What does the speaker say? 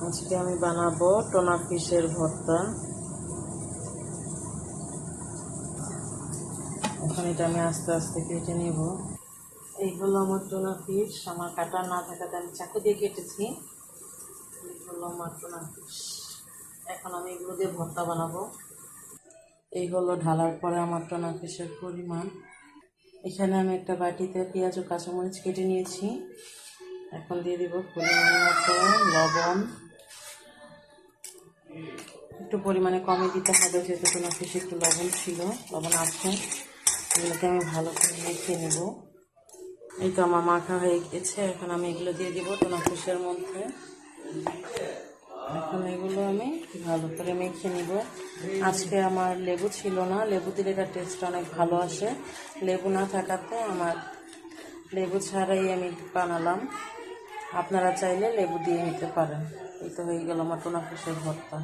আজকে আমি বানাবো টোনা ফিশের ভর্তা। এখন এটা আমি আস্তে আস্তে কেটে নিব। এই হলো আমার টোনা ফিশ। আমার কাটা না থাকাতে আমি চাকু দিয়ে কেটেছি। এই হলো আমার টোনা ফিশ। এখন আমি এগুলো দিয়ে ভর্তা বানাবো। এই হলো ঢালার পরে আমার টোনা ফিশের পরিমাণ। এখানে আমি একটা বাটিতে পেঁয়াজ ও কাঁচামরিচ কেটে নিয়েছি। এখন দিয়ে দিব পরিমাণ মতো লবণ। একটু পরিমাণে কমে দিতে হবে, যেহেতু টোনা ফিশে একটু লবণ ছিল, লবণ আছে। এগুলোকে আমি ভালো করে মেখে নেব। এই তো আমার মাখা হয়ে গেছে। এখন আমি এগুলো দিয়ে দিব টোনা ফিশের মধ্যে। এখন এগুলো আমি ভালো করে মেখে নিব। আজকে আমার লেবু ছিল না, লেবু দিলে এটার টেস্ট অনেক ভালো আসে। লেবু না থাকাতে আমার লেবু ছাড়াই আমি বানালাম। আপনারা চাইলে লেবু দিয়ে নিতে পারেন। এই তো হয়ে গেল আমার টোনা ফিশের ভর্তা।